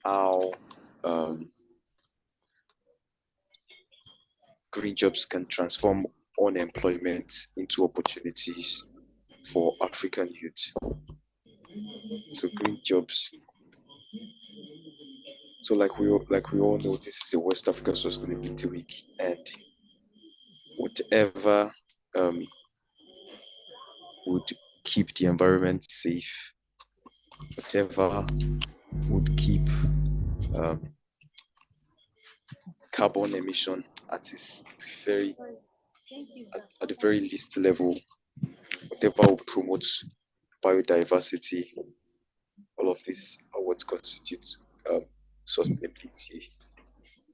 how um, green jobs can transform unemployment into opportunities for African youth. So green jobs. So like we all know, this is a West African Sustainability Week, and whatever um, would keep the environment safe, whatever would keep um, carbon emission at its very at the very least level, whatever will promote biodiversity, all of these are what constitutes sustainability.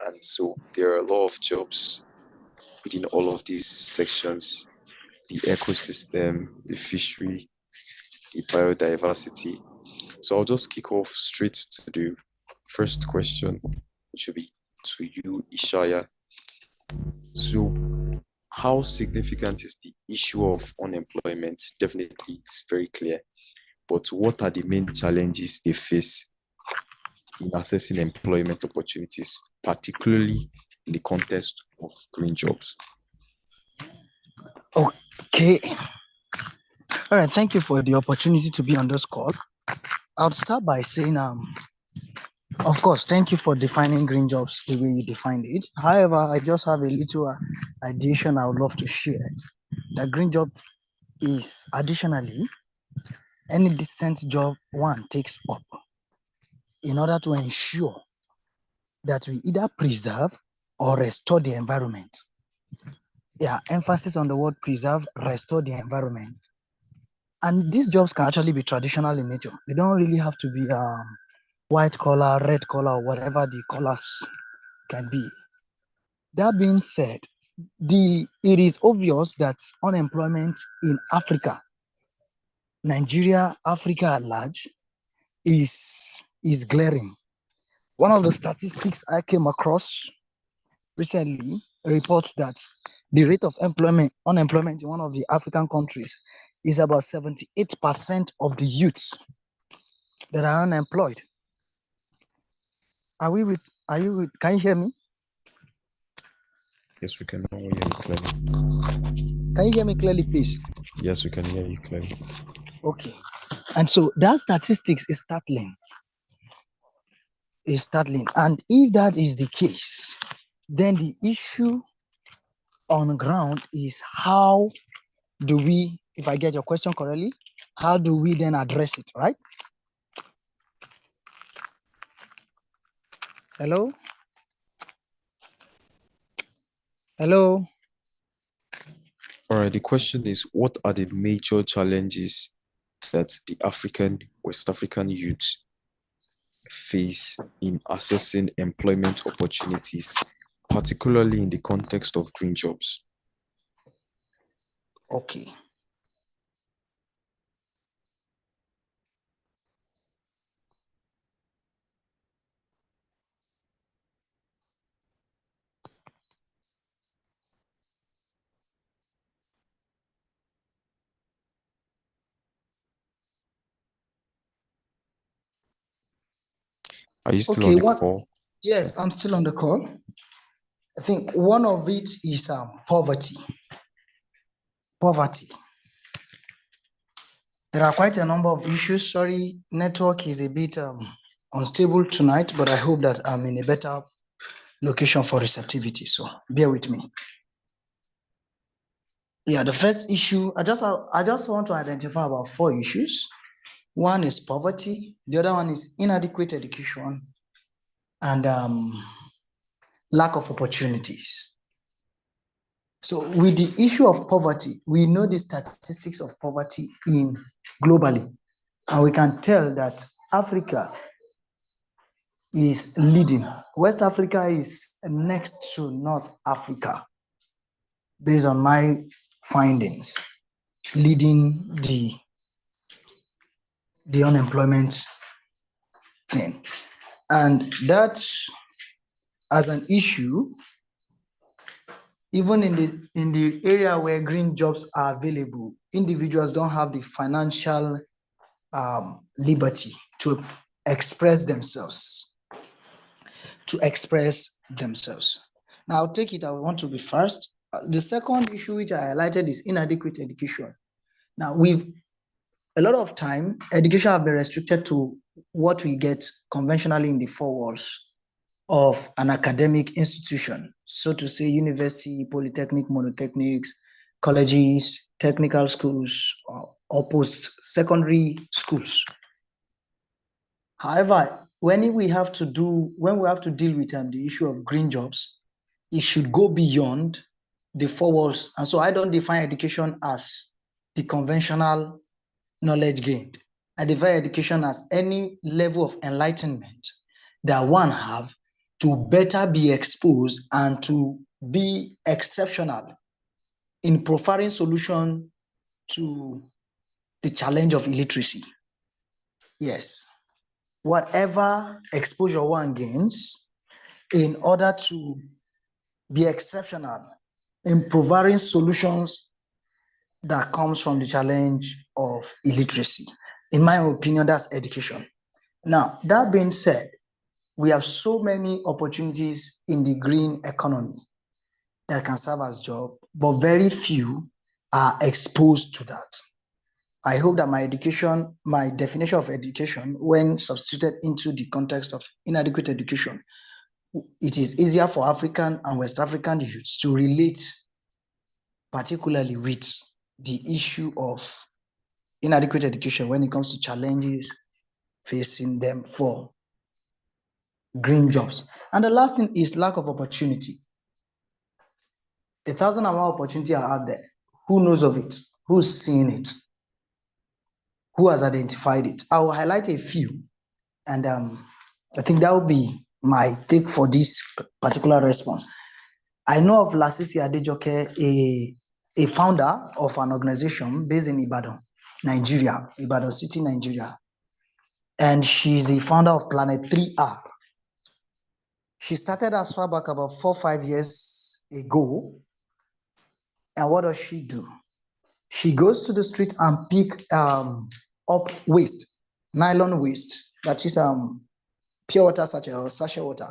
And so there are a lot of jobs within all of these sections: the ecosystem, the fishery, the biodiversity. So I'll just kick off straight to the first question, which should be to you, Ishaya. So, how significant is the issue of unemployment? Definitely, it's very clear. But what are the main challenges they face in assessing employment opportunities, particularly in the context of green jobs? Okay. All right. Thank you for the opportunity to be on this call. I'll start by saying, of course, thank you for defining green jobs the way you defined it. However, I just have a little addition I would love to share. That green job is additionally any decent job one takes up in order to ensure that we either preserve or restore the environment. Yeah, emphasis on the word preserve, restore the environment. And these jobs can actually be traditional in nature. They don't really have to be white collar, red collar, or whatever the colors can be. That being said, it is obvious that unemployment in Africa, Nigeria, Africa at large, is glaring. One of the statistics I came across recently reports that the rate of unemployment in one of the African countries is about 78% of the youths that are unemployed. Are you with, can you hear me? Yes, we can all hear you clearly. Can you hear me clearly, please? Yes, we can hear you clearly. Okay. And so that statistics is startling. And if that is the case, then the issue on ground is how do we, if I get your question correctly, how do we then address it, right? Hello? Hello? All right, the question is, what are the major challenges that the West African youth face in assessing employment opportunities, particularly in the context of green jobs? Okay. Are you still on the call? Yes, I'm still on the call. I think one of it is poverty. Poverty. There are quite a number of issues. Sorry, network is a bit unstable tonight, but I hope that I'm in a better location for receptivity. So bear with me. Yeah, the first issue, I just want to identify about 4 issues. One is poverty, the other one is inadequate education, and lack of opportunities. So with the issue of poverty, we know the statistics of poverty globally, and we can tell that Africa is leading. West Africa is next to North Africa, based on my findings, leading the unemployment thing. And that, as an issue, even in the area where green jobs are available, individuals don't have the financial liberty to express themselves. to express themselves. Now, I'll take it, I want to be first. The second issue which I highlighted is inadequate education. Now, a lot of time, education have been restricted to what we get conventionally in the four walls of an academic institution, so to say, university, polytechnic, monotechnics, colleges, technical schools, or post-secondary schools. However, when we have to deal with the issue of green jobs, it should go beyond the four walls. And so I don't define education as the conventional knowledge gained. I define education as any level of enlightenment that one have to better be exposed and to be exceptional in providing solution to the challenge of illiteracy. Yes, whatever exposure one gains in order to be exceptional in providing solutions that comes from the challenge of illiteracy. In my opinion, that's education. Now, that being said, we have so many opportunities in the green economy that can serve as job, but very few are exposed to that. I hope that my definition of education, when substituted into the context of inadequate education, it is easier for African and West African youths to relate, particularly with the issue of inadequate education when it comes to challenges facing them for green jobs. And the last thing is lack of opportunity. 1,000 and one opportunity are out there. Who knows of it? Who's seen it? Who has identified it? I will highlight a few, and I think that will be my take for this particular response. I know of Lasisi Adejoke, a founder of an organization based in Ibadan, Nigeria, Ibadan City, Nigeria. And she's the founder of Planet 3R. She started as far back about 4 or 5 years ago. And what does she do? She goes to the street and pick up waste, nylon waste, that is pure water sachet or sachet water.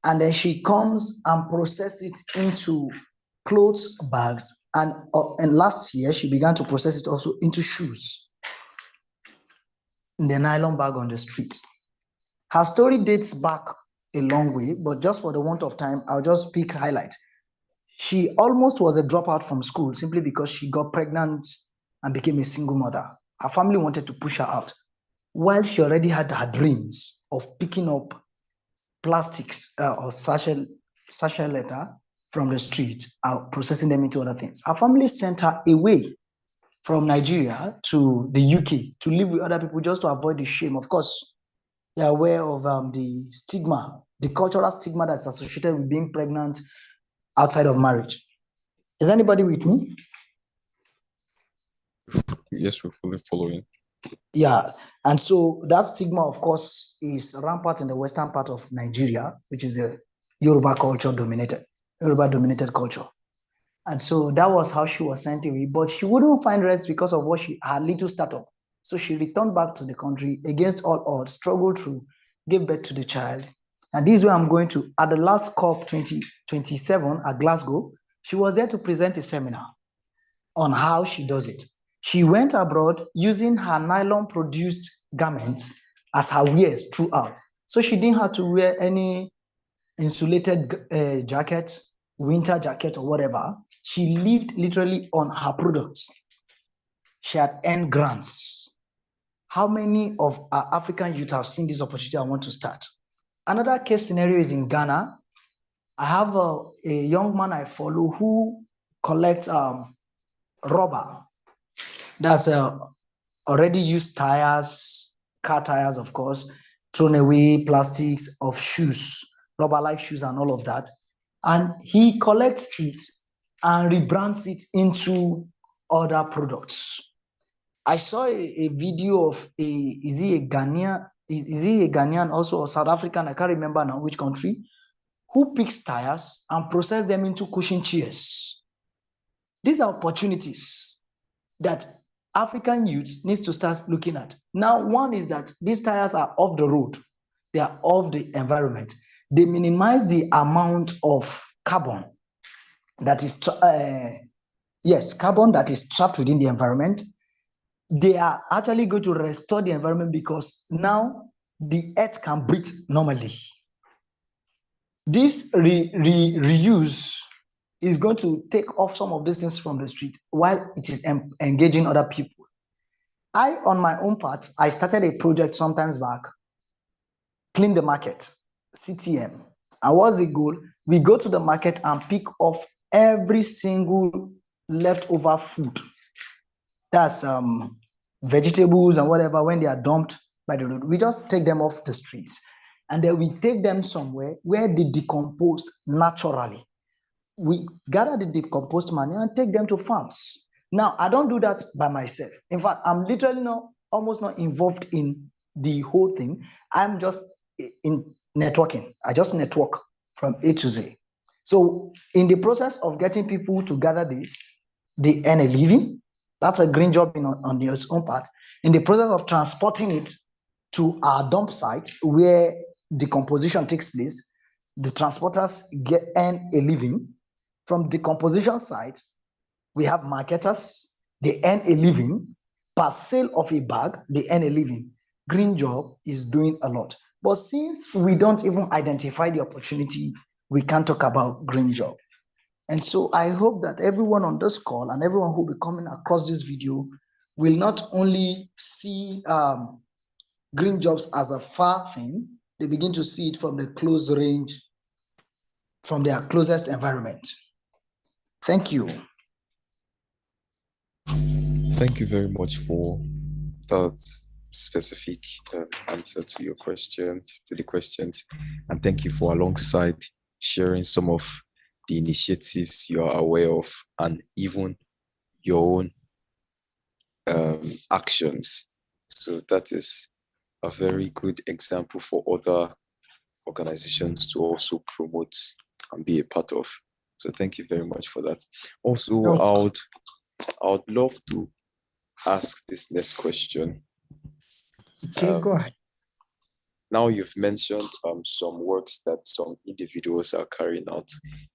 And then she comes and processes it into clothes bags. And last year, she began to process it also into shoes in the nylon bag on the street. Her story dates back a long way, but just for the want of time, I'll just pick highlight. She almost was a dropout from school simply because she got pregnant and became a single mother. Her family wanted to push her out, while she already had her dreams of picking up plastics or sachet leather from the street, processing them into other things. Her family sent her away from Nigeria to the UK to live with other people just to avoid the shame. Of course, they're aware of the stigma, the cultural stigma that's associated with being pregnant outside of marriage. Is anybody with me? Yes, we're fully following. Yeah, and so that stigma, of course, is rampant in the western part of Nigeria, which is a Yoruba dominated culture. And so that was how she was sent away, but she wouldn't find rest because of what her little startup. So she returned back to the country against all odds, struggled to give birth to the child. And this is where I'm going to. At the last COP 2027 at Glasgow, she was there to present a seminar on how she does it. She went abroad using her nylon-produced garments as her wears throughout. So she didn't have to wear any insulated jacket, winter jacket, or whatever. She lived literally on her products. She had earned grants. How many of our African youth have seen this opportunity and want to start? Another case scenario is in Ghana. I have a young man I follow who collects rubber. That's already used tires, car tires, of course, thrown away plastics of shoes, rubber-like shoes and all of that. And he collects it and rebrands it into other products. I saw a video of is he a Ghanaian also, or South African, I can't remember now which country, who picks tires and process them into cushion chairs. These are opportunities that African youth needs to start looking at. Now, one is that these tires are off the road. They are off the environment. They minimize the amount of carbon that is, carbon that is trapped within the environment. They are actually going to restore the environment because now the earth can breathe normally. This reuse is going to take off some of these things from the street while it is engaging other people. I, on my own part, I started a project sometimes back, Clean the Market, CTM. And what's the goal? We go to the market and pick off every single leftover food. That's vegetables and whatever, when they are dumped by the road. We just take them off the streets. And then we take them somewhere where they decompose naturally. We gather the decomposed manure and take them to farms. Now, I don't do that by myself. In fact, I'm literally almost not involved in the whole thing. I'm just in networking. I just network from A to Z. So in the process of getting people to gather this, they earn a living. That's a green job on their own part. In the process of transporting it to our dump site where decomposition takes place, the transporters earn a living. From the decomposition site, we have marketers, they earn a living. Per sale of a bag, they earn a living. Green job is doing a lot. But since we don't even identify the opportunity, we can't talk about green job. And so I hope that everyone on this call and everyone who will be coming across this video will not only see green jobs as a far thing, they begin to see it from the close range, from their closest environment. Thank you. Thank you very much for that specific answer to your questions, and thank you for alongside sharing some of the initiatives you are aware of and even your own actions. So that is a very good example for other organizations to also promote and be a part of. So thank you very much for that. Also, I would love to ask this next question. Okay, go ahead. Now you've mentioned some works that some individuals are carrying out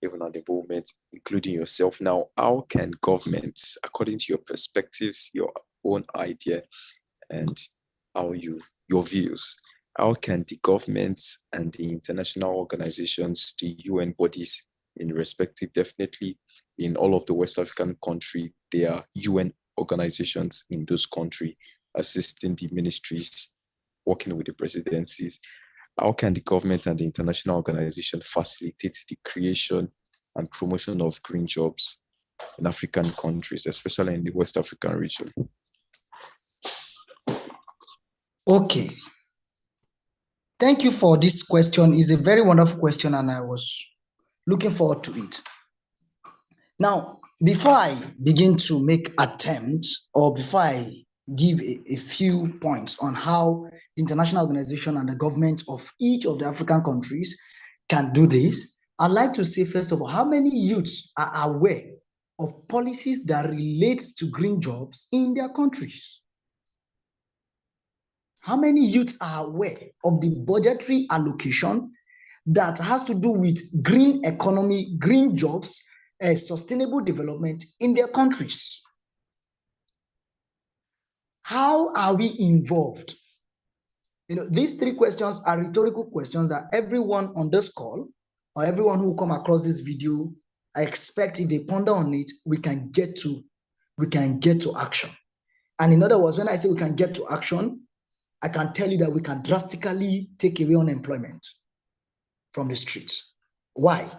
even at the moment, including yourself. Now, how can governments, according to your perspectives, your own idea, and your views, how can the governments and the international organizations, the UN bodies in respective, definitely in all of the West African countries, there are UN organizations in those countries assisting the ministries, working with the presidencies. How can the government and the international organization facilitate the creation and promotion of green jobs in African countries, especially in the West African region? Okay. Thank you for this question. It's a very wonderful question, and I was looking forward to it. Now, before I begin to make attempts, or before I give a few points on how international organization and the government of each of the African countries can do this, I'd like to say, first of all, how many youths are aware of policies that relate to green jobs in their countries? How many youths are aware of the budgetary allocation that has to do with green economy, green jobs, and sustainable development in their countries? How are we involved? These three questions are rhetorical questions that everyone on this call or everyone who come across this video, I expect if they ponder on it, we can get to action. And in other words, when I say we can get to action, I can tell you that we can drastically take away unemployment from the streets. Why?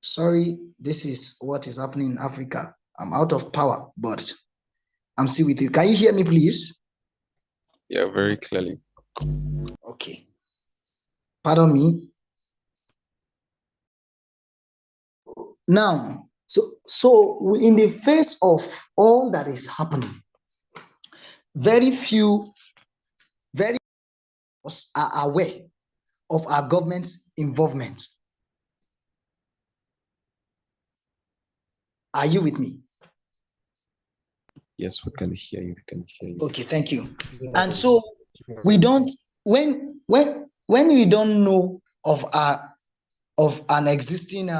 Sorry, this is what is happening in Africa. I'm out of power, but I'm still with you. Can you hear me, please? Yeah, very clearly. Okay. Pardon me. Now, so in the face of all that is happening, very few are aware of our government's involvement. Are you with me? Yes, we can hear you. Okay, thank you. And so we don't, when we don't know of an existing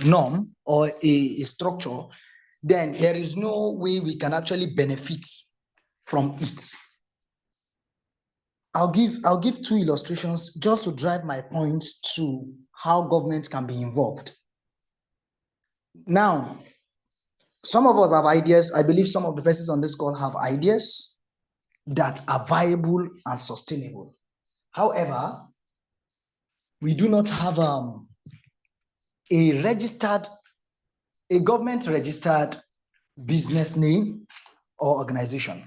norm or a structure, then there is no way we can actually benefit from it. I'll give two illustrations just to drive my point to how government can be involved. Now, some of us have ideas. I believe some of the persons on this call have ideas that are viable and sustainable. However, we do not have a government registered business name or organization.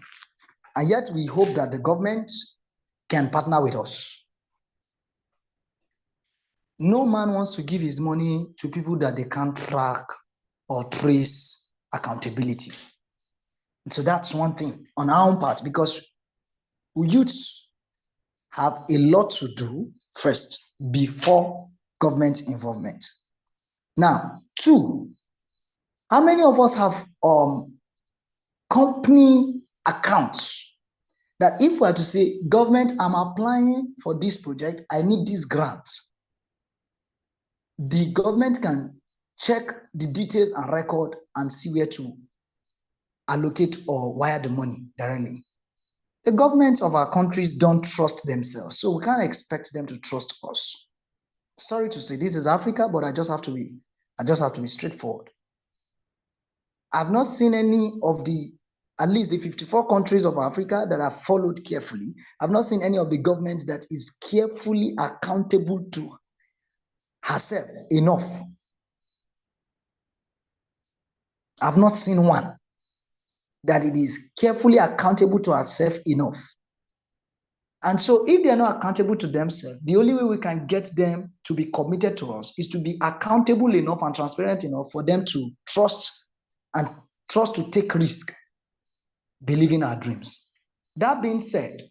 And yet we hope that the government can partner with us. No man wants to give his money to people that they can't track or trace accountability. So that's one thing on our own part, because we youths have a lot to do first before government involvement. Now, two, how many of us have company accounts that if we are to say, government, I'm applying for this project, I need this grant, the government can check the details and record and see where to allocate or wire the money directly. The governments of our countries don't trust themselves, so we can't expect them to trust us. Sorry to say, this is Africa, but I just have to be straightforward. I've not seen any of at least the 54 countries of Africa that are followed carefully. I've not seen any of the governments that is carefully accountable to herself enough. I've not seen one that it is carefully accountable to herself enough. And so if they are not accountable to themselves, the only way we can get them to be committed to us is to be accountable enough and transparent enough for them to trust to take risk, believe in our dreams. That being said,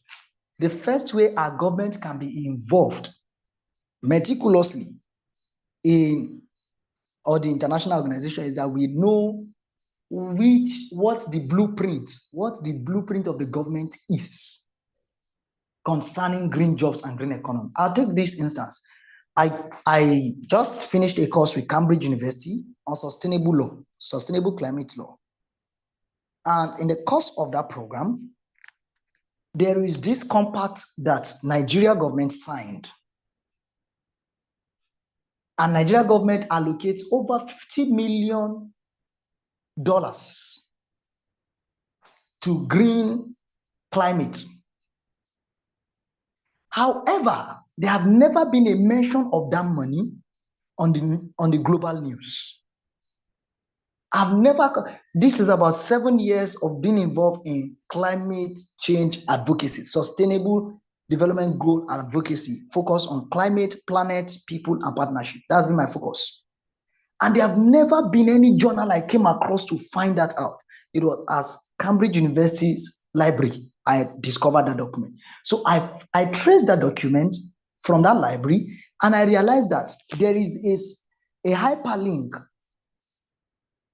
the first way our government can be involved meticulously in or the international organization is that we know what the blueprint of the government is concerning green jobs and green economy. I'll take this instance. I just finished a course with Cambridge University on sustainable climate law. And in the course of that program, there is this compact that Nigeria government signed. And Nigeria government allocates over $50 million to green climate. However, there have never been a mention of that money on the global news. This is about 7 years of being involved in climate change advocacy, sustainable development goal advocacy, focus on climate, planet, people, and partnership. That's been my focus. And there have never been any journal I came across to find that out. It was as Cambridge University's library I discovered that document. So I traced that document from that library, and I realized that there is a hyperlink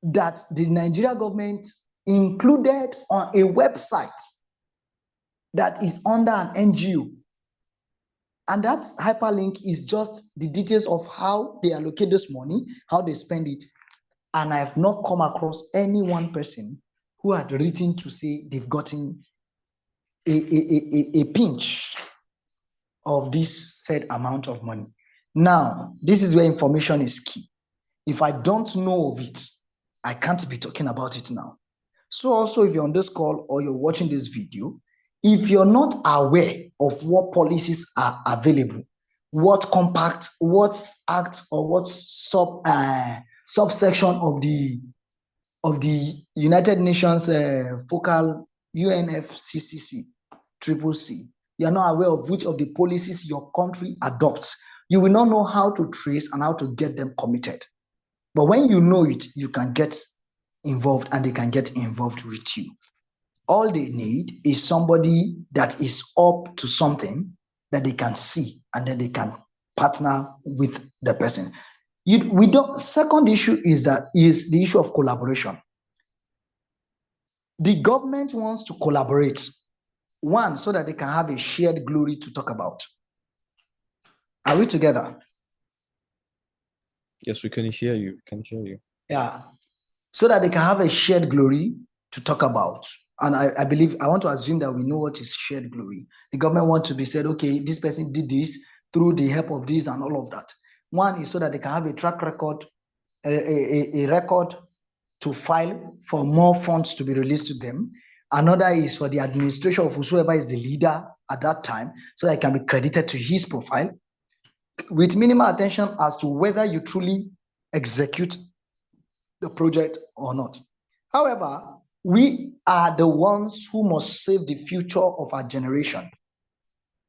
that the Nigeria government included on a website that is under an NGO. And that hyperlink is just the details of how they allocate this money, how they spend it. And I have not come across any one person who had written to say they've gotten a pinch of this said amount of money. Now, this is where information is key. If I don't know of it, I can't be talking about it now. So also, if you're on this call or you're watching this video, if you're not aware of what policies are available, what compact, what act, or what subsection of the United Nations focal UNFCCC, CCC, you are not aware of which of the policies your country adopts, you will not know how to trace and how to get them committed. But when you know it, you can get involved and they can get involved with you. All they need is somebody that is up to something that they can see, and then they can partner with the person. Second issue is the issue of collaboration. The government wants to collaborate. One, so that they can have a shared glory to talk about. Are we together? Yes, we can hear you. We can hear you. Yeah. So that they can have a shared glory to talk about. And I believe, I want to assume that we know what is shared glory. The government want to be said, okay, this person did this through the help of this and all of that. One is so that they can have a track record, a record to file for more funds to be released to them. Another is for the administration of whoever is the leader at that time, so that it can be credited to his profile, with minimal attention as to whether you truly execute the project or not. However, we are the ones who must save the future of our generation.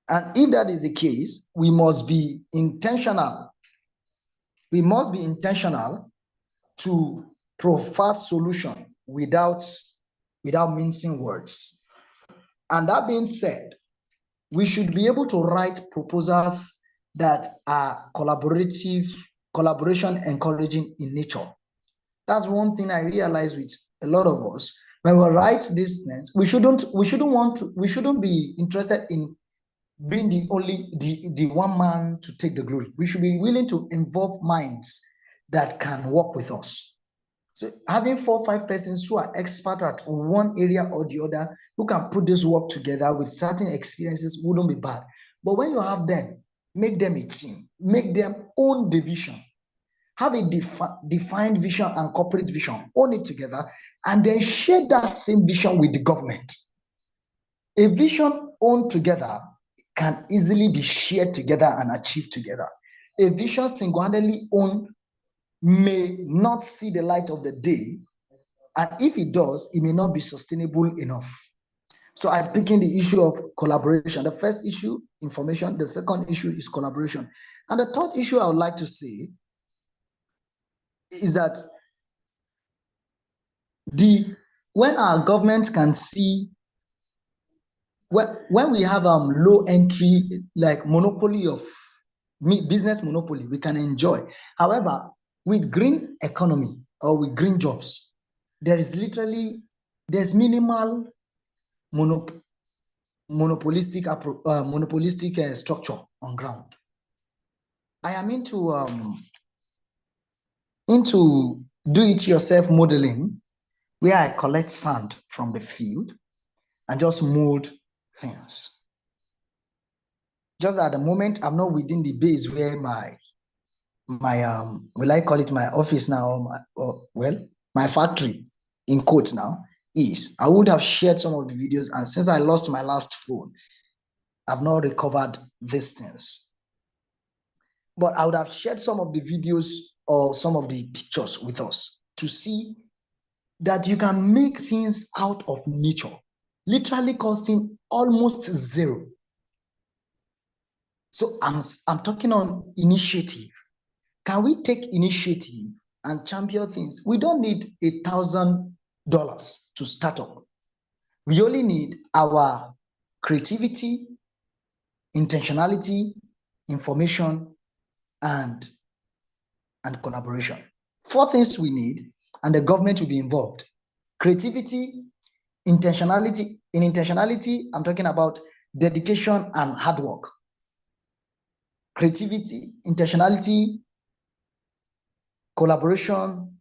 And if that is the case, we must be intentional. We must be intentional to provide solution without mincing words. And that being said, we should be able to write proposals that are collaboration encouraging in nature. That's one thing I realize with a lot of us. When we write these things, we shouldn't be interested in being the one man to take the glory. We should be willing to involve minds that can work with us. So having 4 or 5 persons who are expert at one area or the other, who can put this work together with certain experiences wouldn't be bad. But when you have them, make them a team, make them own the vision, have a defined vision and corporate vision, own it together, and then share that same vision with the government. A vision owned together can easily be shared together and achieved together. A vision single-handedly owned may not see the light of the day, and if it does, it may not be sustainable enough. So I'm picking the issue of collaboration. The first issue, information. The second issue is collaboration. And the third issue I would like to say is that when our government can see, when we have low entry, like monopoly of business monopoly, we can enjoy. However, with green economy or with green jobs, there's minimal monopolistic structure on ground. I am into do-it-yourself modeling, where I collect sand from the field and just mold things. Just at the moment, I'm not within the base where my will I call it my office now, my factory in quotes now is. I would have shared some of the videos, and since I lost my last phone, I've not recovered these things. But I would have shared some of the videos or some of the pictures with us to see that you can make things out of nature, literally costing almost zero. So I'm talking on initiative. Can we take initiative and champion things? We don't need $1,000 to start up. We only need our creativity, intentionality, information, and collaboration. 4 things we need, and the government will be involved. Creativity, intentionality. In intentionality, I'm talking about dedication and hard work. Creativity, intentionality, collaboration,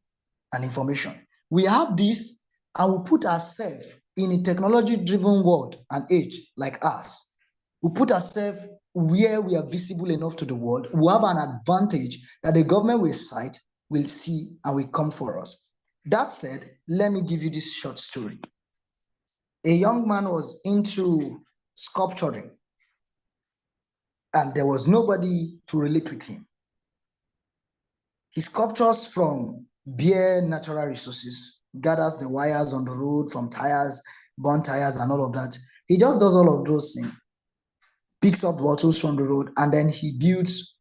and information. We have this, and we put ourselves in a technology-driven world and age like us. We put ourselves where we are visible enough to the world. We have an advantage that the government will cite, will see, and will come for us. That said, let me give you this short story. A young man was into sculpturing, and there was nobody to relate with him. He sculptures from bare natural resources, gathers the wires on the road from tires, burnt tires, and all of that. He just does all of those things, picks up bottles from the road, and then he builds,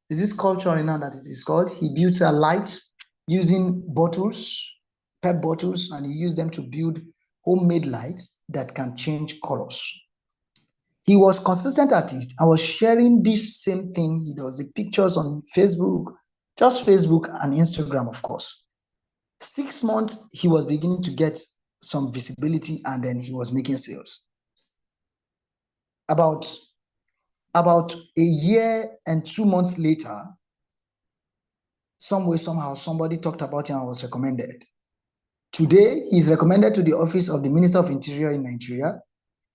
is this sculpture now that it is called? He builds a light using bottles, PET bottles, and he used them to build homemade lights that can change colors. He was consistent at it. I was sharing this same thing. He does the pictures on Facebook, just Facebook and Instagram, of course. 6 months, he was beginning to get some visibility, and then he was making sales. About a year and 2 months later, some way, somehow, somebody talked about him and was recommended. Today, he's recommended to the office of the Minister of Interior in Nigeria.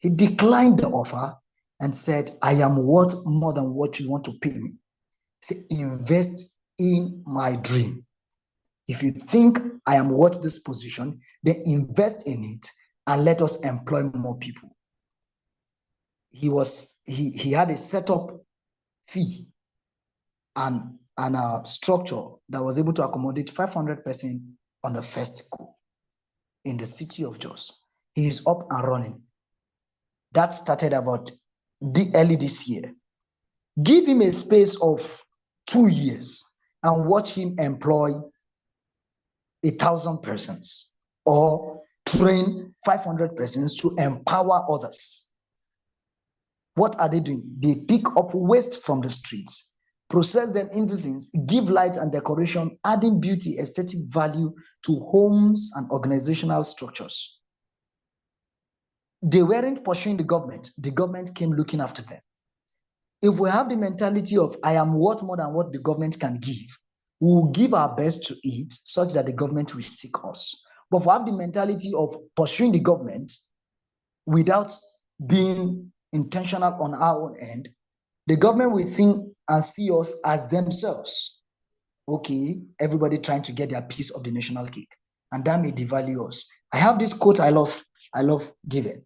He declined the offer and said, I am worth more than what you want to pay me. Say, invest in my dream. If you think I am worth this position, then invest in it and let us employ more people. He had a setup fee and a structure that was able to accommodate 500 persons on the first go in the city of Jos. He is up and running. That started about early this year. Give him a space of 2 years and watch him employ 1,000 persons or train 500 persons to empower others. What are they doing? They pick up waste from the streets, process them into things, give light and decoration, adding beauty, aesthetic value to homes and organizational structures. They weren't pursuing the government came looking after them. If we have the mentality of, I am worth more than what the government can give, we will give our best to it such that the government will seek us. But if we have the mentality of pursuing the government without being intentional on our own end, the government will think and see us as themselves. Okay, everybody trying to get their piece of the national cake, and that may devalue us. I have this quote I love giving.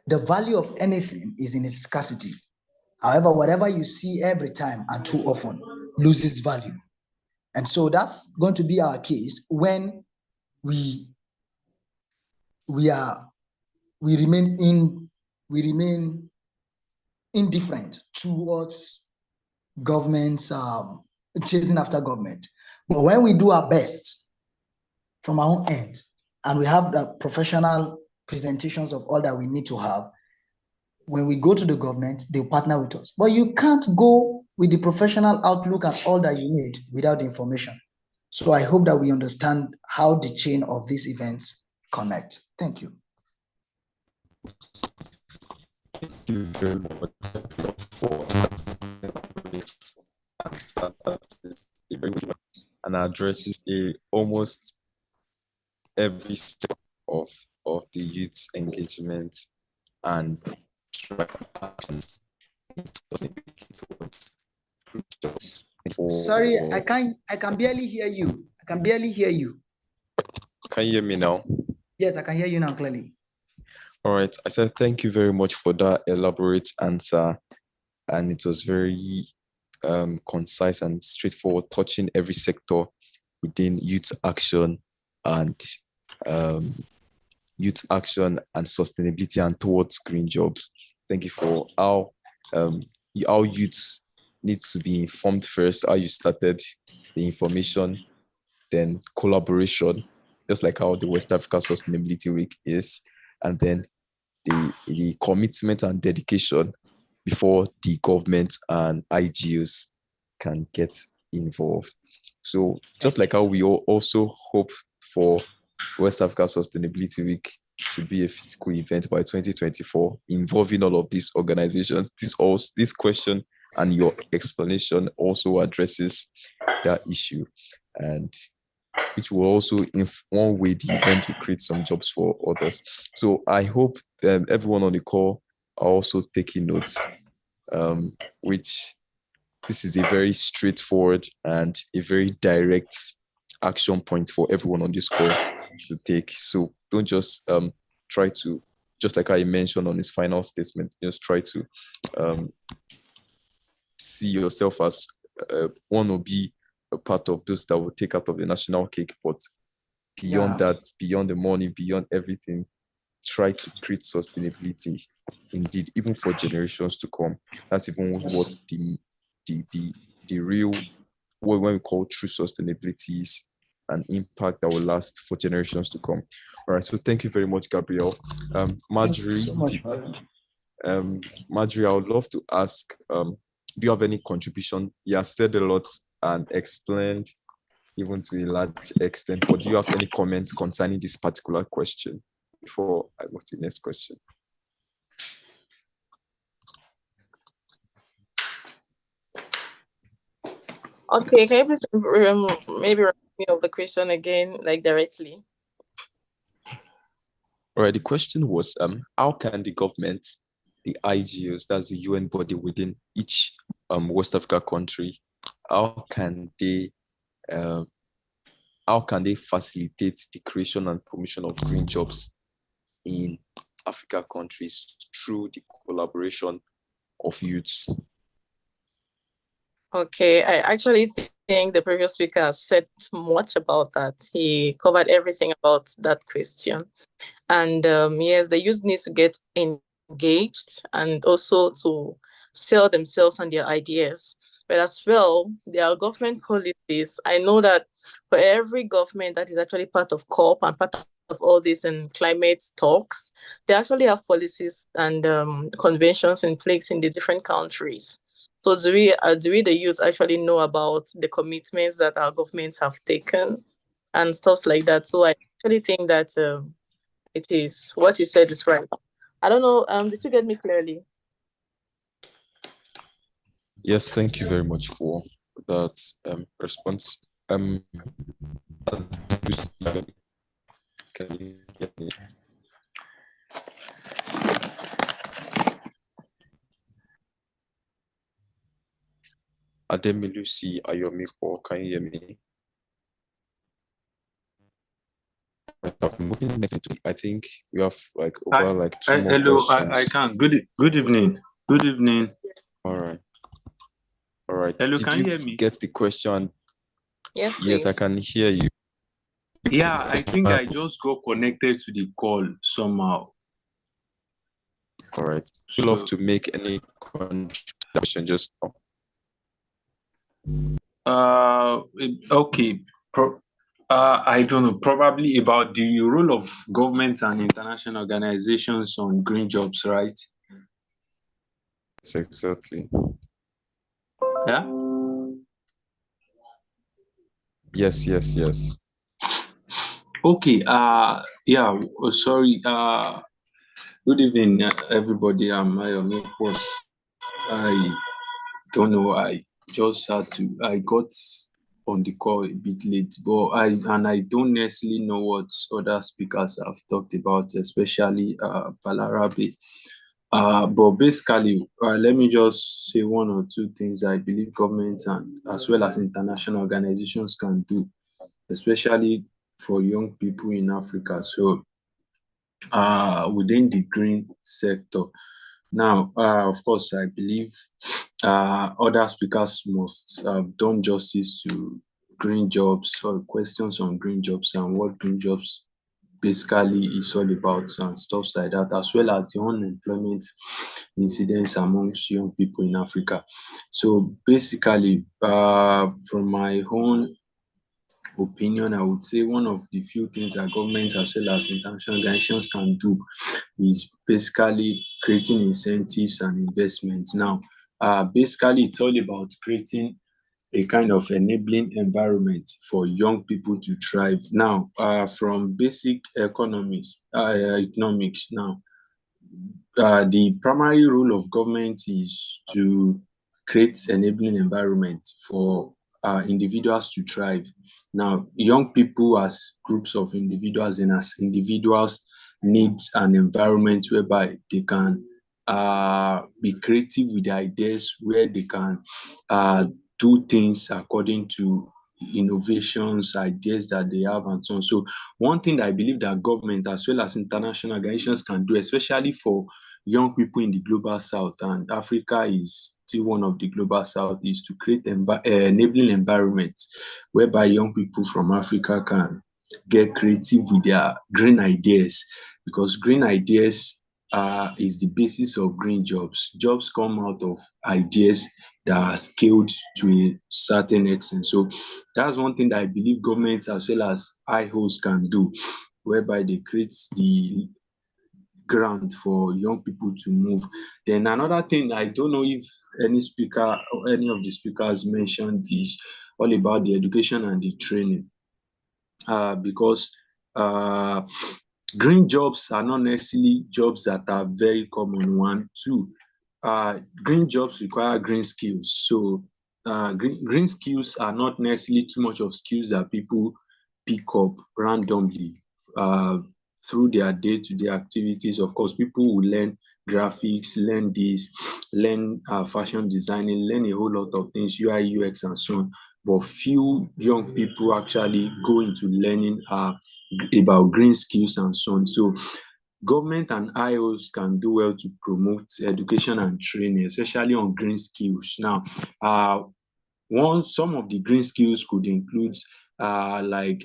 The value of anything is in its scarcity. However, whatever you see every time and too often loses value. And so that's going to be our case when we remain indifferent towards governments chasing after government. But when we do our best from our own end and we have the professional presentations of all that we need to have, when we go to the government, they'll partner with us. But you can't go with the professional outlook and all that you need without the information. So I hope that we understand how the chain of these events connect. Thank you. Thank you very much for and addresses almost every step of the youth's engagement and Sorry, I can barely hear you. I can barely hear you. Can you hear me now? Yes, I can hear you now clearly. All right. I said thank you very much for that elaborate answer. And it was very concise and straightforward, touching every sector within youth action and sustainability and towards green jobs. Thank you for how youths need to be informed first, how you started the information, then collaboration, just like how the West Africa Sustainability Week is, and then the commitment and dedication before the government and IGOs can get involved. So just like how we also hope for West Africa Sustainability Week to be a physical event by 2024, involving all of these organizations, this question and your explanation also addresses that issue, and which will also, in one way, the event will create some jobs for others. So I hope everyone on the call are also taking notes, which this is a very straightforward and a very direct action point for everyone on this call to take. So don't just try to, just like I mentioned on his final statement, just try to see yourself as one or be a part of those that will take out of the national cake. But beyond that, beyond the money, beyond everything, try to create sustainability, indeed, even for generations to come. That's even what the real, what we call true sustainability is, an impact that will last for generations to come. All right, so thank you very much, Gabriel. Marjorie, so much, Marjorie, I would love to ask, do you have any contribution? You have said a lot and explained even to a large extent, but do you have any comments concerning this particular question before I move to the next question? Okay, can you please maybe remind me of the question again, like directly? All right, the question was how can the government, the IGOs, that's the UN body within each West Africa country, how can they uh, facilitate the creation and promotion of green jobs in Africa countries through the collaboration of youths? Okay, I actually think the previous speaker has said much about that. He covered everything about that question. And yes, the youth needs to get engaged and also to sell themselves and their ideas. But as well, there are government policies. I know that for every government that is actually part of COP and part of all this and climate talks, they actually have policies and conventions in place in the different countries. So do we the youth actually know about the commitments that our governments have taken and stuff like that? So I actually think that it is what you said is right. I don't know. Did you get me clearly? Yes, thank you very much for that response. Can you hear me? Ademilusi Ayomiko, can you hear me? I think we have like over like two more hello, questions. I can. Good evening. Good evening. All right. All right. Hello, Did can you hear me? get the question? Yes, please. Yes, I can hear you. Yeah, I think I just got connected to the call somehow. All right. Would you love to make any contribution just now? Okay. I don't know, probably about the role of government and international organizations on green jobs, right? Yes, exactly. Yeah? Yes. Okay. Yeah. Sorry. Good evening, everybody. I'm Ayomi. I don't know. I just had to. I got on the call a bit late, but I don't necessarily know what other speakers have talked about, especially Balarabe. But basically, let me just say one or two things I believe governments and as well as international organizations can do, especially for young people in Africa. So, within the green sector. Now, of course, I believe other speakers must have done justice to green jobs or questions on green jobs and what green jobs basically is all about and stuff like that, as well as the unemployment incidents amongst young people in Africa. So basically, from my own opinion, I would say one of the few things that government as well as international organizations can do is basically creating incentives and investments. Now, basically, it's all about creating a kind of enabling environment for young people to thrive. Now, from basic economics now, the primary role of government is to create enabling environment for individuals to thrive. Now, young people as groups of individuals and as individuals needs an environment whereby they can be creative with their ideas, where they can uh, do things according to innovations, ideas that they have, and so on. So, one thing that I believe that government as well as international organizations can do, especially for young people in the global south, and Africa is still one of the global south, is to create enabling environments whereby young people from Africa can get creative with their green ideas, because green ideas is the basis of green jobs. Jobs come out of ideas that are scaled to a certain extent. So that's one thing that I believe governments as well as IHOs can do, whereby they create the ground for young people to move. Then another thing, I don't know if any speaker or any of the speakers mentioned this, all about the education and the training. Because uh, green jobs are not necessarily jobs that are very common. One, two, green jobs require green skills. So green skills are not necessarily too much of skills that people pick up randomly uh, through their day-to-day activities. Of course, people will learn graphics, learn this, learn fashion designing, learn a whole lot of things, UI, UX, and so on. But few young people actually go into learning about green skills and so on. So government and IOs can do well to promote education and training, especially on green skills. Now, some of the green skills could include like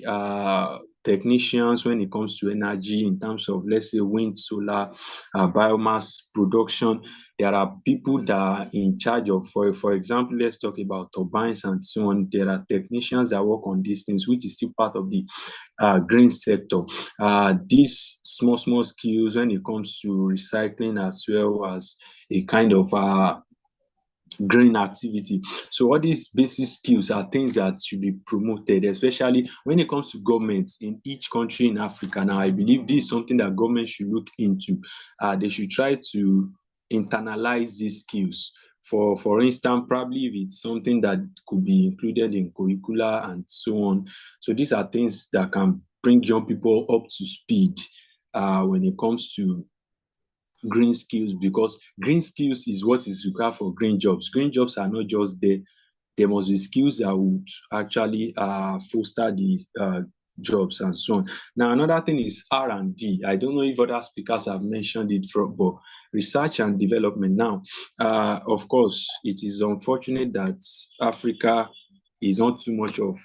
technicians when it comes to energy in terms of, let's say, wind, solar, biomass production. There are people that are in charge of, for example, let's talk about turbines and so on. There are technicians that work on these things, which is still part of the green sector. These small skills when it comes to recycling as well as a kind of green activity. So all these basic skills are things that should be promoted, especially when it comes to governments in each country in Africa. Now, I believe this is something that government should look into. They should try to internalize these skills. For instance, probably if it's something that could be included in curricula and so on. So these are things that can bring young people up to speed when it comes to green skills, because green skills is what is required for green jobs. Green jobs are not just there. There must be skills that would actually foster the jobs and so on. Now, another thing is R&D. I don't know if other speakers have mentioned it, but research and development. Now, of course, it is unfortunate that Africa is not too much of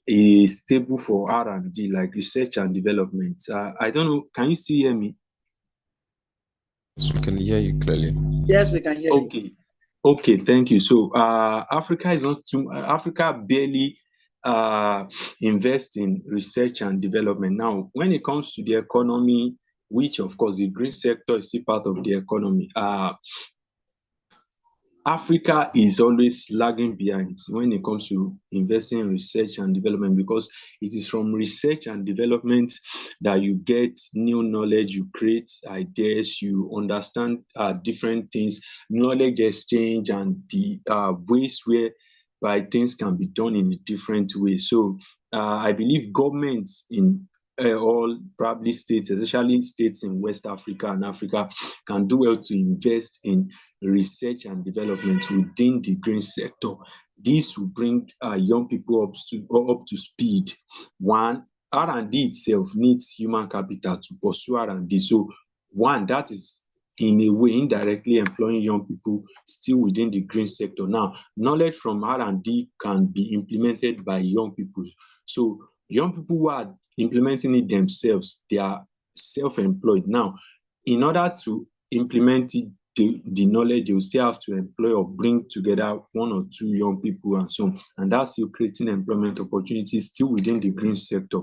a stable for R&D, like research and development. I don't know. Can you still hear me? So we can hear you clearly. Yes, we can hear you. Okay, thank you. So Africa barely invest in research and development. Now, when it comes to the economy, which of course the green sector is still part of the economy, Africa is always lagging behind when it comes to investing in research and development, because it is from research and development that you get new knowledge, you create ideas, you understand different things, knowledge exchange, and the ways whereby things can be done in a different way. So I believe governments in all probably states, especially states in West Africa and Africa, can do well to invest in research and development within the green sector. This will bring young people up to speed. One, R&D itself needs human capital to pursue R&D. So one, that is in a way indirectly employing young people still within the green sector. Now, knowledge from R&D can be implemented by young people. So young people who are implementing it themselves, they are self-employed. Now, in order to implement it, the knowledge, they will still have to employ or bring together one or two young people and so on. And that's still creating employment opportunities still within the green sector.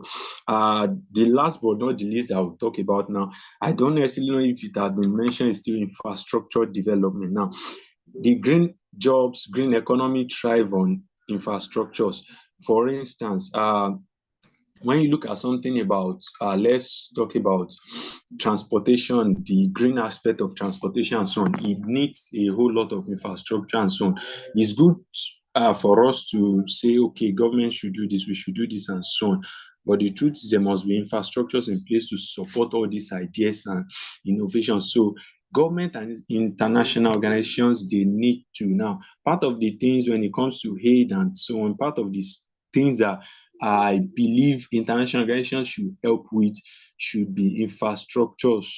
The last but not the least I will talk about now, I don't necessarily know if it has been mentioned, is still infrastructure development. Now, the green jobs, green economy thrive on infrastructures. For instance, when you look at something about, let's talk about transportation, the green aspect of transportation and so on, it needs a whole lot of infrastructure and so on. It's good for us to say, okay, government should do this, we should do this and so on. But the truth is there must be infrastructures in place to support all these ideas and innovations. So government and international organizations, they need to now, part of the things when it comes to aid and so on, part of these things that I believe international organizations should help with should be infrastructures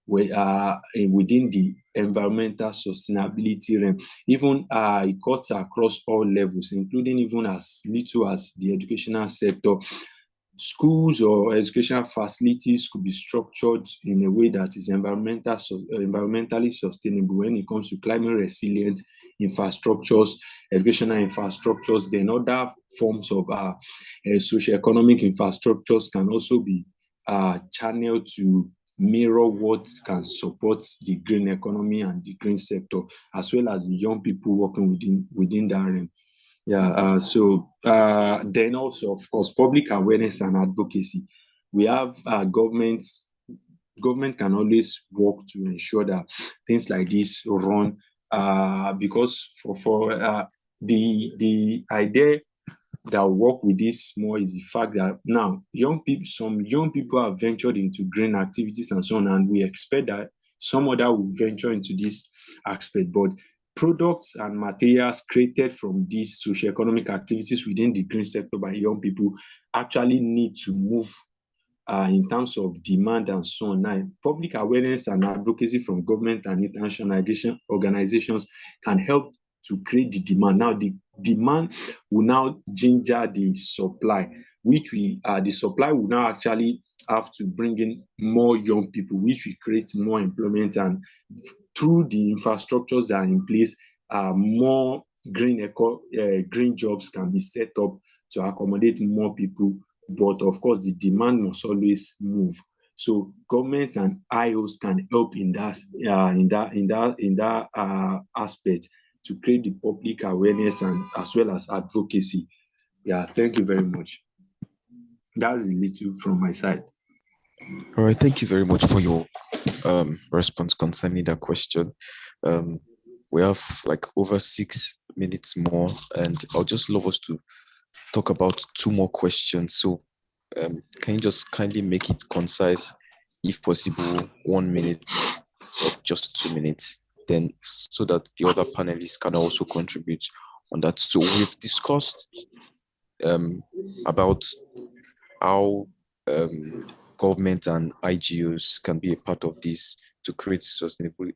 within the environmental sustainability realm. Even it cuts across all levels, including even as little as the educational sector. Schools or educational facilities could be structured in a way that is environmentally sustainable when it comes to climate resilient infrastructures, educational infrastructures. Then other forms of socioeconomic infrastructures can also be channeled to mirror what can support the green economy and the green sector, as well as the young people working within that realm. Then also, of course, public awareness and advocacy. We have government can always work to ensure that things like this run, because for the idea that work with this more is the fact that now some young people have ventured into green activities and so on, and we expect that some other will venture into this aspect. But products and materials created from these socioeconomic activities within the green sector by young people actually need to move in terms of demand and so on. Now, public awareness and advocacy from government and international organizations can help to create the demand. Now, the demand will now ginger the supply, which the supply will now actually have to bring in more young people, which will create more employment, and through the infrastructures that are in place, more green jobs can be set up to accommodate more people. But of course, the demand must always move. So government and IOs can help in that aspect to create the public awareness and as well as advocacy. Yeah, thank you very much. That's a little from my side. All right, thank you very much for your response concerning that question. We have like over 6 minutes more, and I'll just love us to talk about 2 more questions. So can you just kindly make it concise, if possible, 1 minute or just 2 minutes, then so that the other panelists can also contribute on that. So we've discussed about how government and IGOs can be a part of this to create sustainable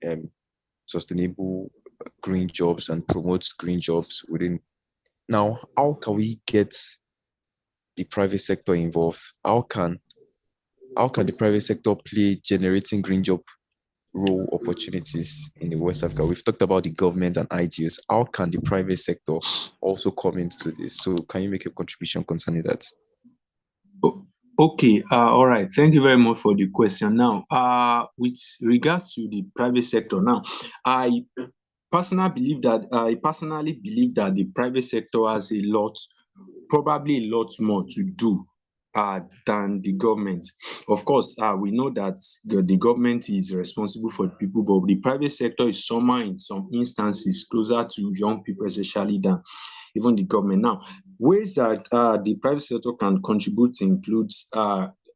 green jobs and promote green jobs within. Now, how can we get the private sector involved? How can the private sector play generating green job role opportunities in the West Africa? We've talked about the government and IGOs. How can the private sector also come into this? So can you make a contribution concerning that? Okay, all right. Thank you very much for the question. Now, with regards to the private sector, now, I personally believe that the private sector has probably a lot more to do than the government. Of course, we know that the government is responsible for the people, but the private sector is somehow in some instances closer to young people, especially than even the government. Now, ways that the private sector can contribute includes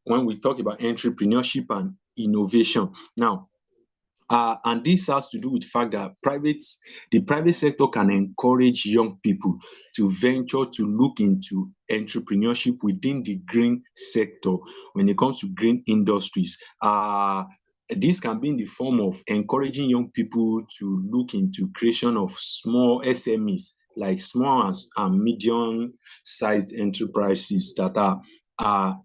when we talk about entrepreneurship and innovation. Now, and this has to do with the fact that the private sector can encourage young people to venture to look into entrepreneurship within the green sector when it comes to green industries. This can be in the form of encouraging young people to look into creation of small SMEs, like small and medium-sized enterprises that are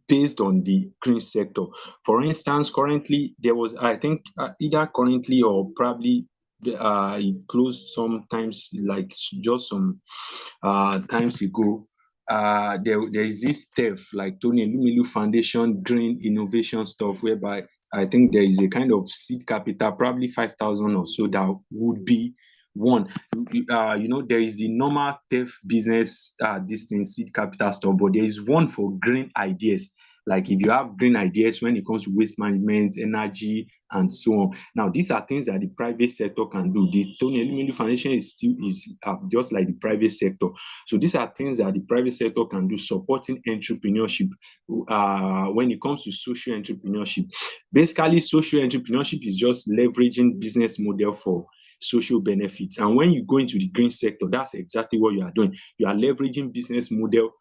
based on the green sector. For instance, currently there was, I think, either currently or probably it closed sometimes, like just some times ago. There is this TEF, like Tony Elumelu Foundation Green Innovation stuff, whereby I think there is a kind of seed capital, probably 5,000 or so, that would be one. There is the normal TEF business, this thing, seed capital stuff, but there is one for green ideas. Like if you have green ideas when it comes to waste management, energy, and so on. Now, these are things that the private sector can do. The Tony Elumelu Foundation is just like the private sector. So these are things that the private sector can do, supporting entrepreneurship. When it comes to social entrepreneurship, basically social entrepreneurship is just leveraging business model for social benefits. And when you go into the green sector, that's exactly what you are doing. You are leveraging business model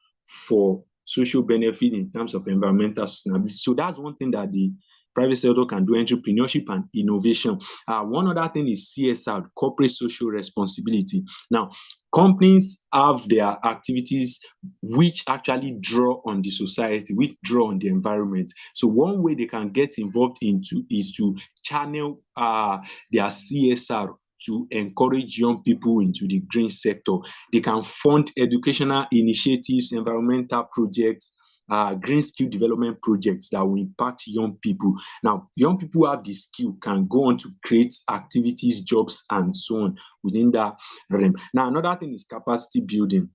for social benefit in terms of environmental sustainability. So that's one thing that the private sector can do, entrepreneurship and innovation. One other thing is CSR, corporate social responsibility. Now, companies have their activities which actually draw on the society, which draw on the environment. So one way they can get involved into is to channel their CSR to encourage young people into the green sector. They can fund educational initiatives, environmental projects, green skill development projects that will impact young people. Now, young people who have the skill can go on to create activities, jobs, and so on within that realm. Now, another thing is capacity building.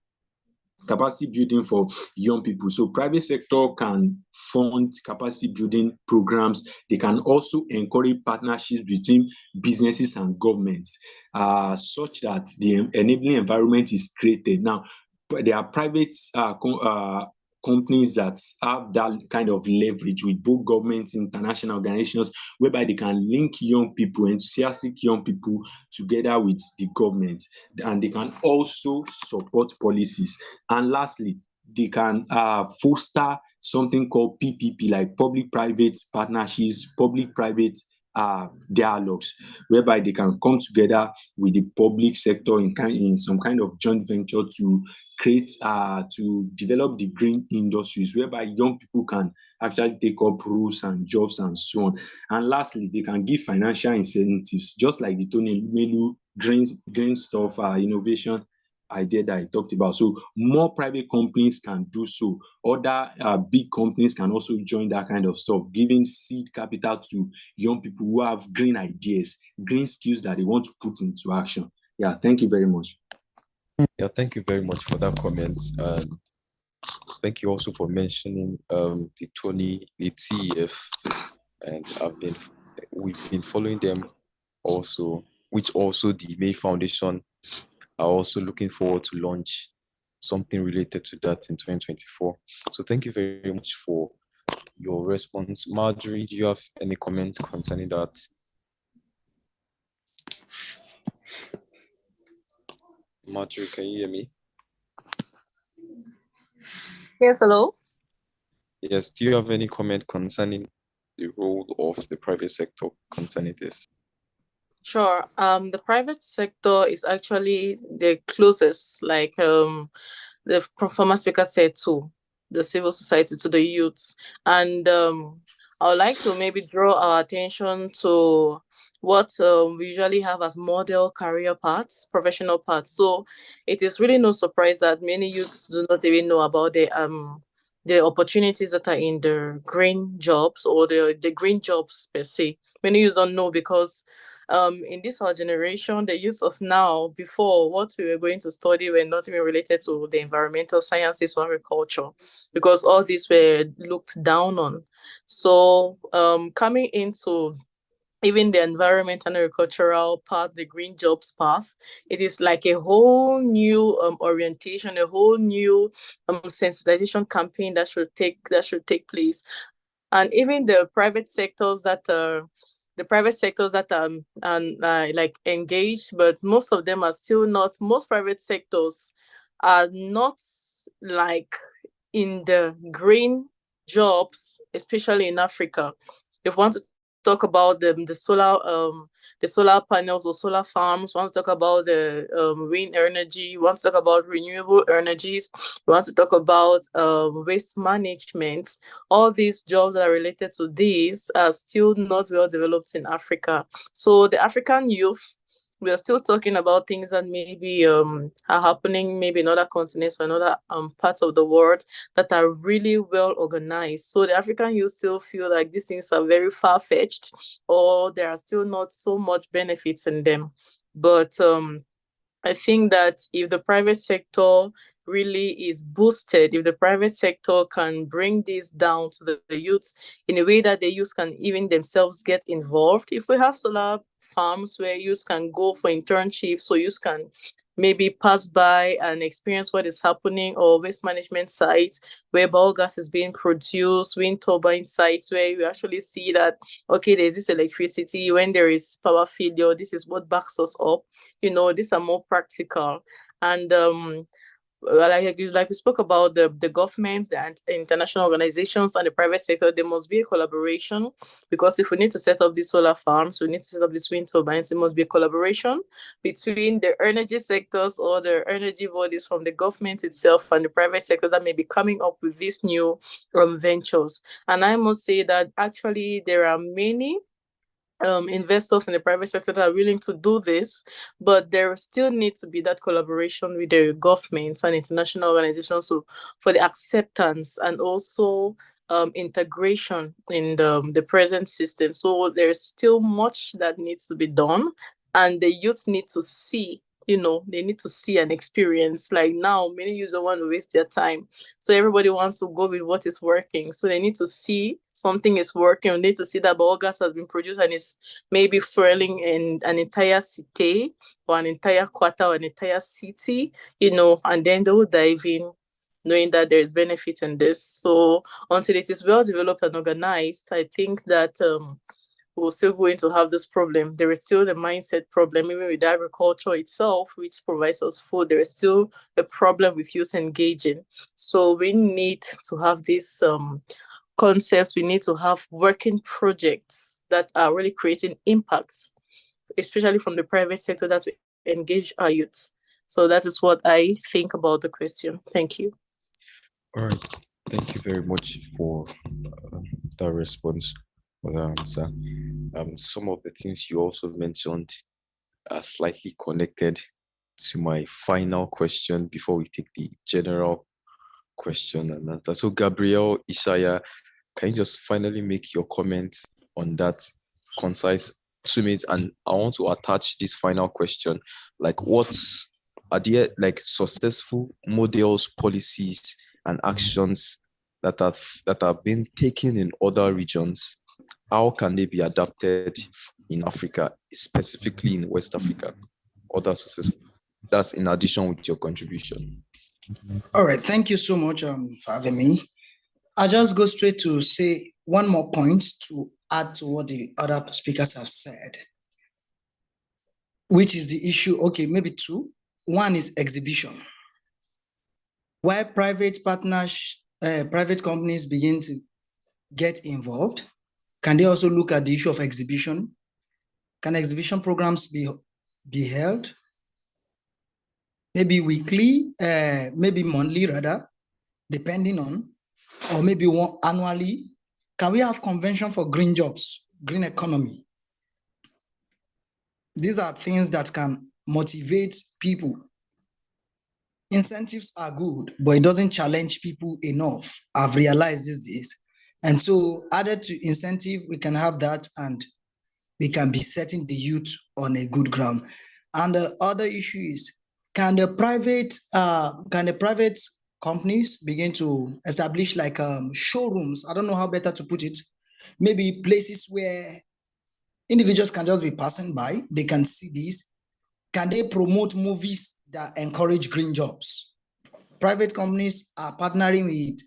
capacity building for young people. So private sector can fund capacity building programs. They can also encourage partnerships between businesses and governments, such that the enabling environment is created. Now, there are private companies that have that kind of leverage with both governments, international organizations, whereby they can link young people, enthusiastic young people, together with the government, and they can also support policies. And lastly, they can foster something called PPP, like public-private partnerships, public-private dialogues, whereby they can come together with the public sector in some kind of joint venture to create to develop the green industries, whereby young people can actually take up roles and jobs and so on. And lastly, they can give financial incentives, just like the Tony Melu green stuff innovation idea that I talked about. So more private companies can do so. Other big companies can also join that kind of stuff, giving seed capital to young people who have green ideas, green skills that they want to put into action. Yeah, thank you very much. Yeah, thank you very much for that comment. And thank you also for mentioning the TEF, and we've been following them also, which also the May Foundation are also looking forward to launch something related to that in 2024. So thank you very much for your response. Marjorie, do you have any comments concerning that? Marjorie, can you hear me? Yes, hello. Yes, do you have any comment concerning the role of the private sector concerning this? Sure. The private sector is actually the closest, like the former speaker said, to the civil society, to the youths. And I would like to maybe draw our attention to what we usually have as model career paths, professional paths. So it is really no surprise that many youths do not even know about the opportunities that are in the green jobs, or the green jobs per se. Many youths don't know because in this our generation, the youth of now, before, what we were going to study were not even related to the environmental sciences or agriculture, because all these were looked down on. So coming into even the environment and agricultural path, the green jobs path, it is like a whole new orientation, a whole new sensitization campaign that should take place. And even the private sectors that are like engaged, but most of them are still not. Most private sectors are not like in the green jobs, especially in Africa. If we want to talk about the solar panels or solar farms, we want to talk about the wind energy, we want to talk about renewable energies, we want to talk about waste management. All these jobs that are related to these are still not well developed in Africa. So the African youth, we are still talking about things that maybe are happening maybe in other continents or in other parts of the world that are really well organized. So the African youth still feel like these things are very far-fetched, or there are still not so much benefits in them. But I think that if the private sector really is boosted, if the private sector can bring this down to the youths in a way that the youths can even themselves get involved. If we have solar farms where youths can go for internships, so youths can maybe pass by and experience what is happening, or waste management sites where biogas is being produced, wind turbine sites where you actually see that, okay, there's this electricity. When there is power failure, this is what backs us up. These are more practical. And like we spoke about the governments, the international organizations, and the private sector, there must be a collaboration, because if we need to set up these solar farms, we need to set up these wind turbines, it must be a collaboration between the energy sectors or the energy bodies from the government itself and the private sectors that may be coming up with these new ventures. And I must say that actually there are many investors in the private sector that are willing to do this, but there still needs to be that collaboration with the governments and international organizations for the acceptance and also integration in the present system. So there's still much that needs to be done, and the youth need to see they need to see and experience. Like now, many users don't want to waste their time. So everybody wants to go with what is working. So they need to see something is working. They need to see that biogas has been produced and is maybe fueling in an entire city or an entire quarter or an entire city, and then they will dive in knowing that there is benefit in this. So until it is well developed and organized, I think that we're still going to have this problem. There is still the mindset problem, even with agriculture itself, which provides us food. There is still a problem with youth engaging. So we need to have these concepts. We need to have working projects that are really creating impacts, especially from the private sector, that will engage our youth. So that is what I think about the question. Thank you. All right. Thank you very much for that response, for that answer. Some of the things you also mentioned are slightly connected to my final question before we take the general question and answer. So, Gabriel, Ishaya, can you just finally make your comment on that concise 2 minutes? And I want to attach this final question. Like, are there like successful models, policies, and actions that have been taken in other regions? How can they be adapted in Africa, specifically in West Africa? Other successful. That's in addition with your contribution. All right, thank you so much for having me. I'll just go straight to say one more point to add to what the other speakers have said, which is the issue, okay, maybe two. One is exhibition. Why private companies begin to get involved, can they also look at the issue of exhibition? Can exhibition programs be held? Maybe weekly, maybe monthly rather, depending on, or maybe annually. Can we have convention for green jobs, green economy? These are things that can motivate people. Incentives are good, but it doesn't challenge people enough. I've realized these days. And so added to incentive, we can have that, and we can be setting the youth on a good ground. And the other issue is, can the private companies begin to establish like showrooms? I don't know how better to put it. Maybe places where individuals can just be passing by, they can see these. Can they promote movies that encourage green jobs? Private companies are partnering with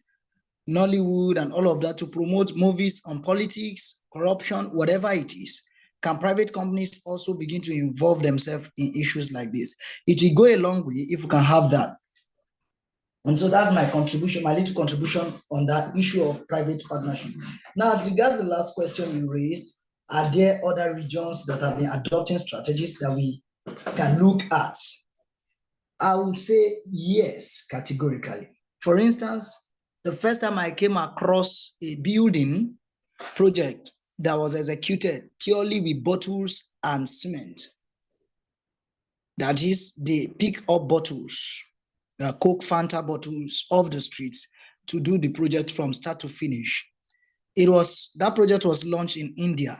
Nollywood and all of that to promote movies on politics, corruption, whatever it is. Can private companies also begin to involve themselves in issues like this? It will go a long way if we can have that. And so that's my contribution, my little contribution on that issue of private partnership. Now, as regards the last question you raised, are there other regions that have been adopting strategies that we can look at? I would say yes, categorically. For instance, the first time I came across a building project that was executed purely with bottles and cement. That is, they pick up bottles, Coke, Fanta bottles off the streets to do the project from start to finish. That project was launched in India.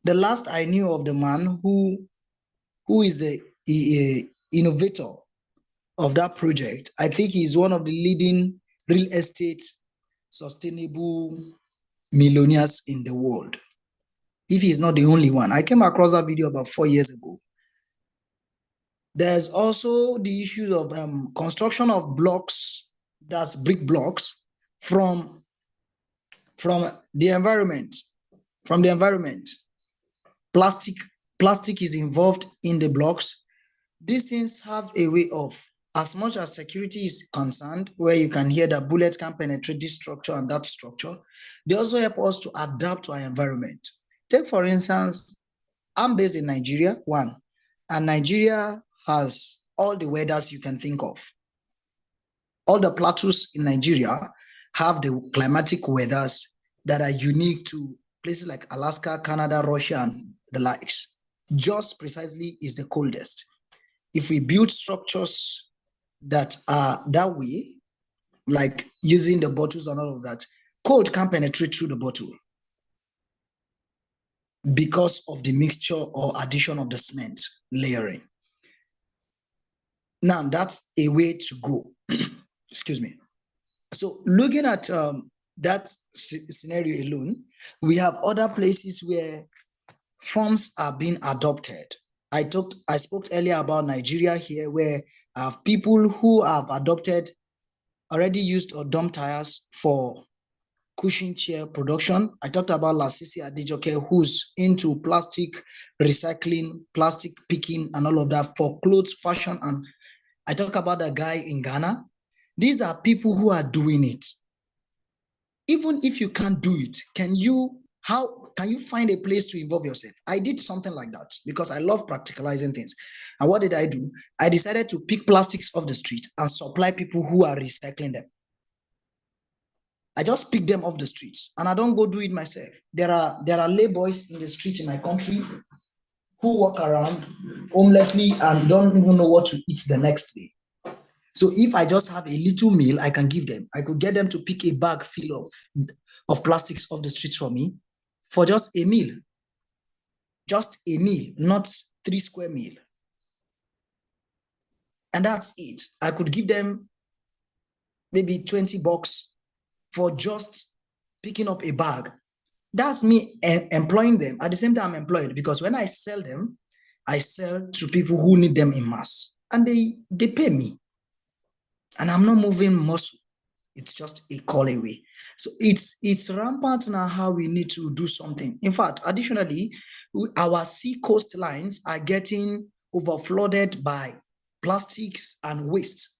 The last I knew of the man who is the innovator of that project, I think he's one of the leading real estate sustainable millionaires in the world, if he's not the only one. I came across that video about 4 years ago. There's also the issue of construction of blocks, that's brick blocks, from the environment. Plastic is involved in the blocks. These things have a way of, as much as security is concerned, where you can hear that bullets can penetrate this structure and that structure, they also help us to adapt to our environment. Take, for instance, I'm based in Nigeria, and Nigeria has all the weathers you can think of. All the plateaus in Nigeria have the climatic weathers that are unique to places like Alaska, Canada, Russia, and the likes. Just precisely is the coldest. If we build structures that are that way, like using the bottles and all of that, cold can penetrate through the bottle because of the mixture or addition of the cement layering. Now that's a way to go. Excuse me. So looking at that scenario alone, we have other places where forms are being adopted. I spoke earlier about Nigeria here, where I have people who have adopted already used or dump tires for cushion chair production. I talked about Lasisi Adejoke, who's into plastic recycling, plastic picking, and all of that for clothes, fashion. And I talk about a guy in Ghana. These are people who are doing it. Even if you can't do it, how can you find a place to involve yourself? I did something like that because I love practicalizing things. And what did I do? I decided to pick plastics off the street and supply people who are recycling them. I just pick them off the streets and I don't go do it myself. There are lay boys in the streets in my country who walk around homelessly and don't even know what to eat the next day. So if I just have a little meal, I can give them. I could get them to pick a bag full of plastics off the streets for me for just a meal. Just a meal, not 3 square meal. And that's it. I could give them maybe $20 for just picking up a bag. That's me employing them. At the same time, I'm employed because when I sell them, I sell to people who need them in mass and they pay me. And I'm not moving muscle. It's just a call away. So it's rampant now how we need to do something. In fact, additionally, our sea coastlines are getting overflooded by plastics and waste.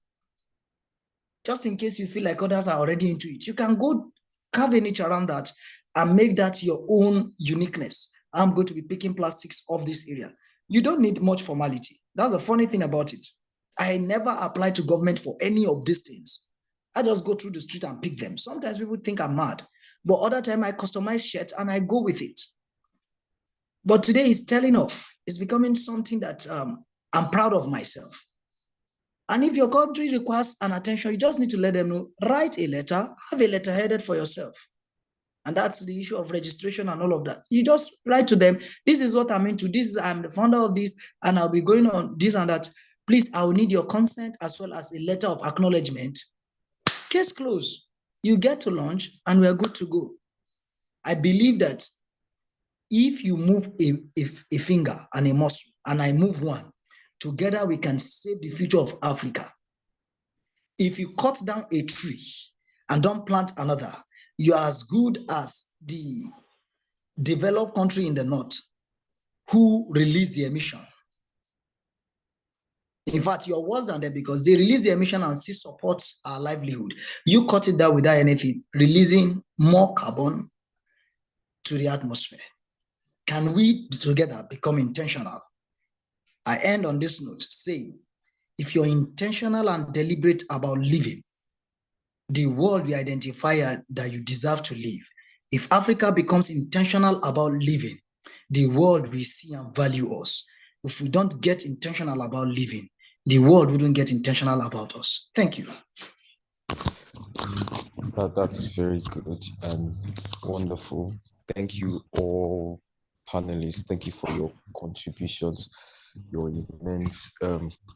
Just in case you feel like others are already into it, you can go carve a niche around that and make that your own uniqueness. I'm going to be picking plastics off this area. You don't need much formality. That's the funny thing about it. I never apply to government for any of these things. I just go through the street and pick them. Sometimes people think I'm mad, but other time I customize shirts and I go with it. But today it's telling off. It's becoming something that I'm proud of myself. And if your country requires an attention, you just need to let them know. Write a letter, have a letter headed for yourself. And that's the issue of registration and all of that. You just write to them, this is what I'm into, I'm the founder of this, and I'll be going on this and that. Please, I will need your consent as well as a letter of acknowledgement. Case closed. You get to launch and we're good to go. I believe that if you move a finger and a muscle, and I move one, together we can save the future of Africa. If you cut down a tree and don't plant another, you're as good as the developed country in the north who release the emission. In fact, you're worse than them because they release the emission and still support our livelihood. You cut it down without anything, releasing more carbon to the atmosphere. Can we together become intentional? I end on this note saying, if you're intentional and deliberate about living, the world will identify that you deserve to live. If Africa becomes intentional about living, the world will see and value us. If we don't get intentional about living, the world wouldn't get intentional about us. Thank you. That's very good and wonderful. Thank you all panelists. Thank you for your contributions. Your immense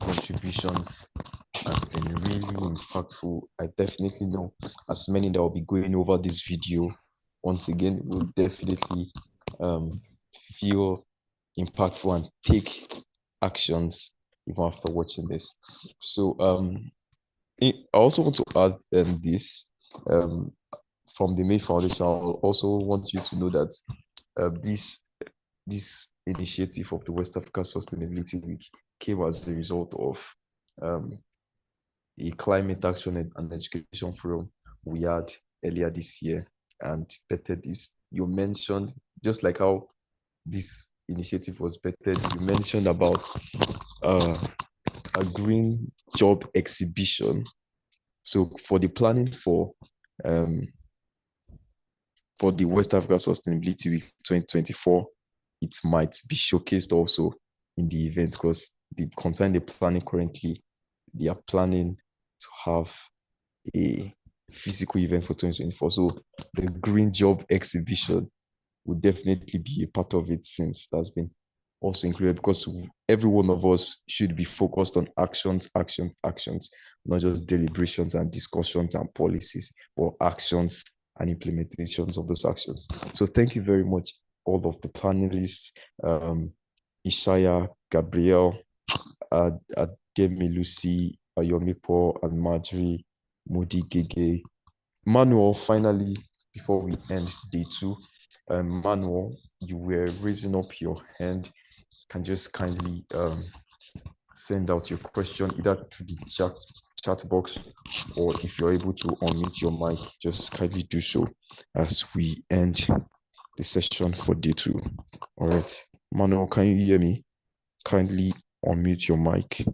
contributions has been really impactful. I definitely know as many that will be going over this video once again will definitely feel impactful and take actions even after watching this. So I also want to add this from the May Foundation. I also want you to know that this initiative of the West Africa Sustainability Week came as a result of a climate action and education forum we had earlier this year. And better this, you mentioned, just like how this initiative was bettered, you mentioned about a green job exhibition. So for the planning for the West Africa Sustainability Week 2024, it might be showcased also in the event because the concern they're planning currently, they are planning to have a physical event for 2024. So the green job exhibition would definitely be a part of it since that's been also included, because every one of us should be focused on actions, actions, actions, not just deliberations and discussions and policies, but actions and implementations of those actions. So thank you very much, all of the panelists, Ishaya, Gabriel, Ademi Lucy, Ayomipo, and Marjorie, Modi Gege. Manuel, finally, before we end day 2, Manuel, you were raising up your hand. Can just kindly send out your question either to the chat box, or if you're able to unmute your mic, just kindly do so as we end the session for day 2. All right, Manuel, can you hear me? Kindly unmute your mic.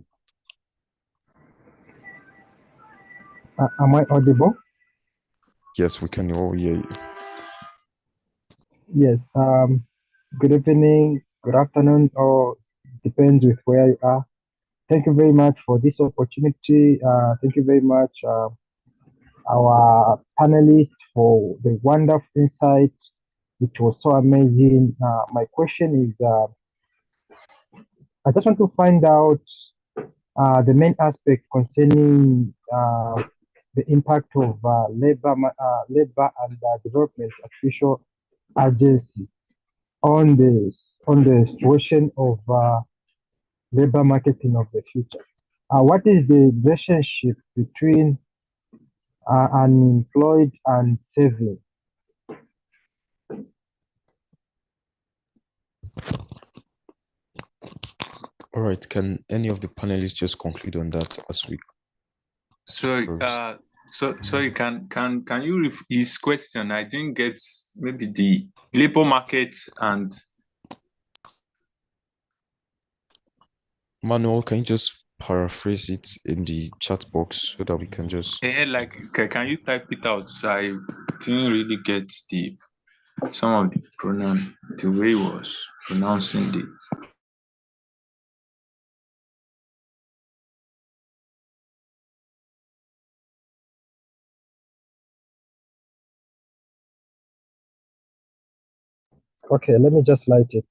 Am I audible? Yes, we can all hear you. Yes. Good evening, good afternoon, or depends with where you are. Thank you very much for this opportunity. Thank you very much, our panelists, for the wonderful insight. It was so amazing. My question is, I just want to find out the main aspect concerning the impact of labor and development official agency on the situation of labor marketing of the future. What is the relationship between unemployed and saving? All right, can any of the panelists just conclude on that as we Sorry, close? sorry, can you his question? I didn't get maybe the labor market and Manuel, can you just paraphrase it in the chat box so that we can just like can you type it out? So I didn't really get some of the pronoun, the way he was pronouncing the. Okay, let me just light it.